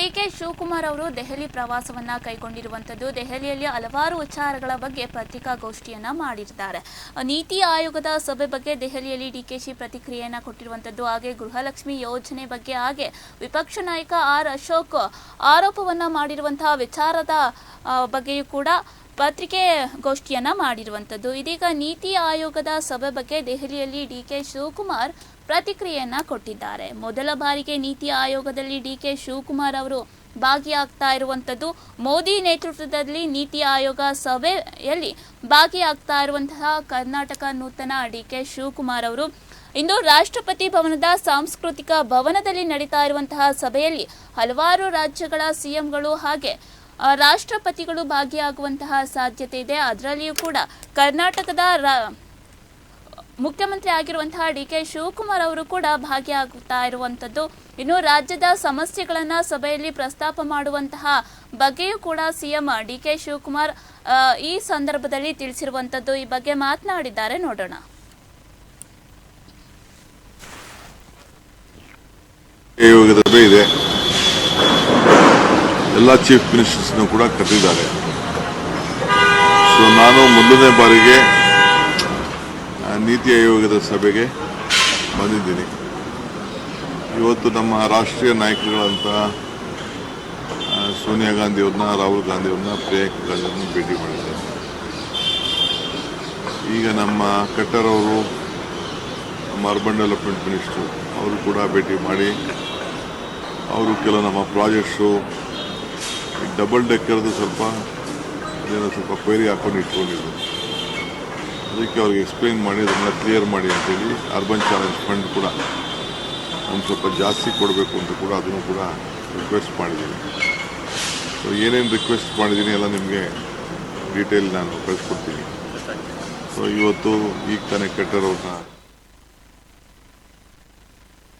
DK Shivakumar ಅವರು ದೆಹಲಿ ಪ್ರವಾಸವನ್ನ ಕೈಗೊಂಡಿರುವಂತದ್ದು. ದೆಹಲಿಯಲ್ಲಿ ಹಲವಾರು ವಿಚಾರಗಳ ಬಗ್ಗೆ ಪತ್ರಿಕಾಗೋಷ್ಠಿಯನ್ನ ಮಾಡಿದ್ದಾರೆ. ನೀತಿ ಆಯೋಗದ ಸಭೆ ಬಗ್ಗೆ ದೆಹಲಿಯಲ್ಲಿ ಡಿಕೆಶಿ ಪ್ರತಿಕ್ರಿಯೆಯನ್ನ ಕೊಟ್ಟಿರುವಂತದ್ದು. ಹಾಗೆ ಗೃಹಲಕ್ಷ್ಮಿ ಯೋಜನೆ ಬಗ್ಗೆ ಹಾಗೆ ವಿಪಕ್ಷ ನಾಯಕ ಆರ್ ಅಶೋಕ್ ಆರೋಪವನ್ನ ಮಾಡಿರುವಂತಹ ವಿಚಾರದ ಬಗ್ಗೆಯೂ ಕೂಡ ಪತ್ರಿಕಾಗೋಷ್ಠಿಯನ್ನ ಮಾಡಿರುವಂತದ್ದು. ಇದೀಗ ನೀತಿ ಆಯೋಗದ ಸಭೆ ಬಗ್ಗೆ ದೆಹಲಿಯಲ್ಲಿ ಡಿಕೆ ಶಿವಕುಮಾರ್ ಪ್ರತಿಕ್ರಿಯೆಯನ್ನ ಕೊಟ್ಟಿದ್ದಾರೆ. ಮೊದಲ ಬಾರಿಗೆ ನೀತಿ ಆಯೋಗದಲ್ಲಿ ಡಿಕೆ ಶಿವಕುಮಾರ್ ಅವರು ಭಾಗಿಯಾಗ್ತಾ ಇರುವಂತದ್ದು. ಮೋದಿ ನೇತೃತ್ವದಲ್ಲಿ ನೀತಿ ಆಯೋಗ ಸಭೆಯಲ್ಲಿ ಭಾಗಿಯಾಗ್ತಾ ಇರುವಂತಹ ಕರ್ನಾಟಕ ನೂತನ ಡಿಕೆ ಶಿವಕುಮಾರ್ ಅವರು ಇಂದು ರಾಷ್ಟ್ರಪತಿ ಭವನದ ಸಾಂಸ್ಕೃತಿಕ ಭವನದಲ್ಲಿ ನಡೀತಾ ಇರುವಂತಹ ಸಭೆಯಲ್ಲಿ ಹಲವಾರು ರಾಜ್ಯಗಳ ಸಿಎಂಗಳು ಹಾಗೆ ರಾಷ್ಟ್ರಪತಿಗಳು ಭಾಗಿಯಾಗುವಂತಹ ಸಾಧ್ಯತೆ ಇದೆ. ಅದರಲ್ಲಿಯೂ ಕೂಡ ಕರ್ನಾಟಕದ ಮುಖ್ಯಮಂತ್ರಿ ಆಗಿರುವಂತಹ ಡಿಕೆ ಶಿವಕುಮಾರ್ ಅವರು ಕೂಡ ಭಾಗಿಯಾಗುತ್ತಾ ಇರುವಂತದ್ದು. ಇನ್ನು ರಾಜ್ಯದ ಸಮಸ್ಯೆಗಳನ್ನ ಸಭೆಯಲ್ಲಿ ಪ್ರಸ್ತಾಪ ಮಾಡುವಂತಹ ಬಗ್ಗೆಯೂ ಕೂಡ ಸಿಎಂ ಡಿಕೆ ಶಿವಕುಮಾರ್ ಈ ಸಂದರ್ಭದಲ್ಲಿ ತಿಳಿಸಿರುವಂತದ್ದು. ಈ ಬಗ್ಗೆ ಮಾತನಾಡಿದ್ದಾರೆ, ನೋಡೋಣ. ಎಲ್ಲ ಚೀಫ್ ಮಿನಿಸ್ಟರ್ಸ್ ಕೂಡ ಕರೆದಿದ್ದಾರೆ. ನಾನು ಮೊದಲನೇ ಬಾರಿಗೆ ನೀತಿ ಆಯೋಗದ ಸಭೆಗೆ ಬಂದಿದ್ದೀನಿ. ಇವತ್ತು ನಮ್ಮ ರಾಷ್ಟ್ರೀಯ ನಾಯಕರುಗಳಂತ ಸೋನಿಯಾ ಗಾಂಧಿಯವ್ರನ್ನ, ರಾಹುಲ್ ಗಾಂಧಿಯವ್ರನ್ನ, ಪ್ರಿಯಾಂಕಾ ಗಾಂಧಿಯವ್ರನ್ನ ಭೇಟಿ ಮಾಡಿದ್ದಾರೆ. ಈಗ ನಮ್ಮ ಖಟ್ಟರ್ ಅವರು, ನಮ್ಮ ಅರ್ಬನ್ ಡೆವಲಪ್ಮೆಂಟ್ ಮಿನಿಸ್ಟರ್ ಅವರು ಕೂಡ ಭೇಟಿ ಮಾಡಿ ಅವರು ಕೆಲವು ನಮ್ಮ ಪ್ರಾಜೆಕ್ಟ್ಸು ಡಬಲ್ ಡೆಕ್ಕರ್ದು ಸ್ವಲ್ಪ ಕ್ವೈರಿ ಹಾಕೊಂಡು ಇಟ್ಕೊಂಡಿದ್ರು. ಅದಕ್ಕೆ ಅವ್ರಿಗೆ ಎಕ್ಸ್ಪ್ಲೈನ್ ಮಾಡಿ ಅದನ್ನು ಕ್ಲಿಯರ್ ಮಾಡಿ ಅಂತೇಳಿ ಅರ್ಬನ್ ಚಾಲೆಂಜ್ ಫಂಡ್ ಕೂಡ ಒಂದು ಸ್ವಲ್ಪ ಜಾಸ್ತಿ ಕೊಡಬೇಕು ಅಂತ ಕೂಡ ಅದನ್ನು ಕೂಡ ರಿಕ್ವೆಸ್ಟ್ ಮಾಡಿದ್ದೀನಿ. ಸೊ ಏನೇನು ರಿಕ್ವೆಸ್ಟ್ ಮಾಡಿದ್ದೀನಿ ಎಲ್ಲ ನಿಮಗೆ ಡೀಟೇಲ್ ನಾನು ಕಳಿಸ್ಕೊಡ್ತೀನಿ. ಸೊ ಇವತ್ತು ಈಗ ತಾನೇ ಖಟ್ಟರ್ ಅವ್ರನ್ನ